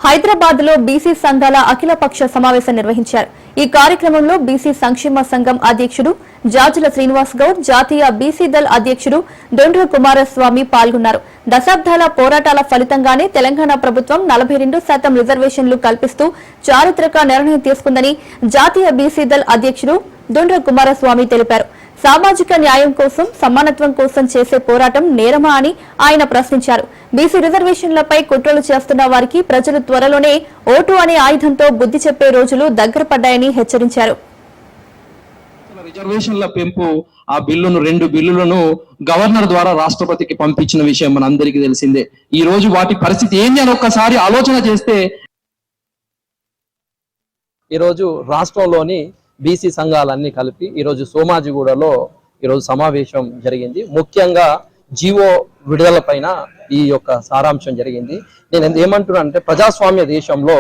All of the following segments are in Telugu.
హైదరాబాద్ లో బీసీ సంఘాల అఖిలపక్ష సమావేశం నిర్వహించారు. ఈ కార్యక్రమంలో బీసీ సంక్షేమ సంఘం అధ్యక్షుడు జాజుల శ్రీనివాస్ గౌడ్, జాతీయ బీసీ దళ్ అధ్యక్షుడు దొండ్ర కుమారస్వామి పాల్గొన్నారు. దశాబ్దాల పోరాటాల ఫలితంగానే తెలంగాణ ప్రభుత్వం 42% రిజర్వేషన్లు కల్పిస్తూ చారిత్రక నిర్ణయం తీసుకుందని జాతీయ బీసీ దళ్ అధ్యక్షుడు దొండ్ర కుమారస్వామి తెలిపారు. సామాజిక న్యాయం కోసం, సమానత్వం కోసం చేసే పోరాటం నేరమా అని ఆయన ప్రశ్నించారు. బీసీ రిజర్వేషన్లపై కుట్రలు చేస్తున్న వారికి ప్రజలు త్వరలోనే ఓటు అనే ఆయుధంతో బుద్ధి చెప్పే రోజులు దగ్గర పడ్డాయని హెచ్చరించారు. రిజర్వేషన్ల పెంపు ఆ బిల్లును 2 బిల్లులను గవర్నర్ ద్వారా రాష్ట్రపతికి పంపించిన విషయం మనందరికీ తెలిసిందే. ఈ రోజు వాటి పరిస్థితి ఏంటి అని ఒక్కసారి ఆలోచన చేస్తే, ఈరోజు రాష్ట్రంలోని బీసీ సంఘాలన్నీ కలిపి ఈరోజు సోమాజిగూడలో ఈరోజు సమావేశం జరిగింది. ముఖ్యంగా జీవో విడుదల పైన ఈ యొక్క సారాంశం జరిగింది. నేను ఏమంటున్నా అంటే, ప్రజాస్వామ్య దేశంలో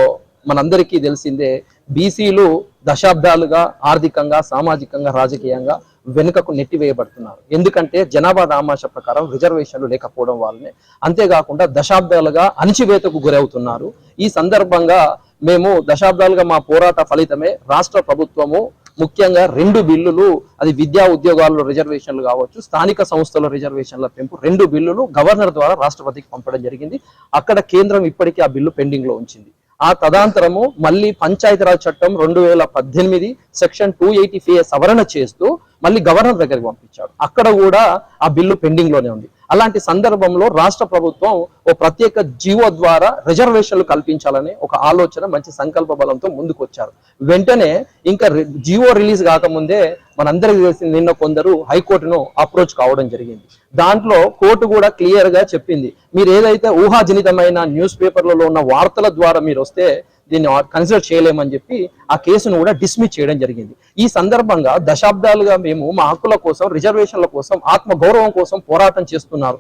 మనందరికీ తెలిసిందే బీసీలు దశాబ్దాలుగా ఆర్థికంగా, సామాజికంగా, రాజకీయంగా వెనుకకు నెట్టివేయబడుతున్నారు. ఎందుకంటే జనాభా దామాష ప్రకారం రిజర్వేషన్లు లేకపోవడం వల్లనే. అంతేకాకుండా దశాబ్దాలుగా అణిచివేతకు గురవుతున్నారు. ఈ సందర్భంగా మేము దశాబ్దాలుగా మా పోరాట ఫలితమే రాష్ట్ర ప్రభుత్వము ముఖ్యంగా 2 బిల్లులు, అది విద్యా ఉద్యోగాల్లో రిజర్వేషన్లు కావచ్చు, స్థానిక సంస్థల రిజర్వేషన్ల పెంపు, 2 బిల్లులు గవర్నర్ ద్వారా రాష్ట్రపతికి పంపడం జరిగింది. అక్కడ కేంద్రం ఇప్పటికీ ఆ బిల్లు పెండింగ్ లో ఉంచింది. ఆ తదాంతరము మళ్ళీ పంచాయతీరాజ్ చట్టం 2018 సెక్షన్ 280 సవరణ చేస్తూ మళ్ళీ గవర్నర్ దగ్గరికి పంపించాడు. అక్కడ కూడా ఆ బిల్లు పెండింగ్ లోనే ఉంది. అలాంటి సందర్భంలో రాష్ట్ర ప్రభుత్వం ఓ ప్రత్యేక జీవో ద్వారా రిజర్వేషన్లు కల్పించాలని ఒక ఆలోచన, మంచి సంకల్ప బలంతో ముందుకు వచ్చారు. వెంటనే ఇంకా జీవో రిలీజ్ కాకముందే మనందరికీ తెలిసింది, నిన్న కొందరు హైకోర్టును అప్రోచ్ కావడం జరిగింది. దాంట్లో కోర్టు కూడా క్లియర్ గా చెప్పింది, మీరు ఏదైతే ఊహాజనితమైన న్యూస్ పేపర్లలో ఉన్న వార్తల ద్వారా మీరు వస్తే దీన్ని కన్సిడర్ చేయలేమని చెప్పి ఆ కేసును కూడా డిస్మిస్ చేయడం జరిగింది. ఈ సందర్భంగా దశాబ్దాలుగా మేము మా హక్కుల కోసం, రిజర్వేషన్ల కోసం, ఆత్మగౌరవం కోసం పోరాటం చేస్తున్నారు.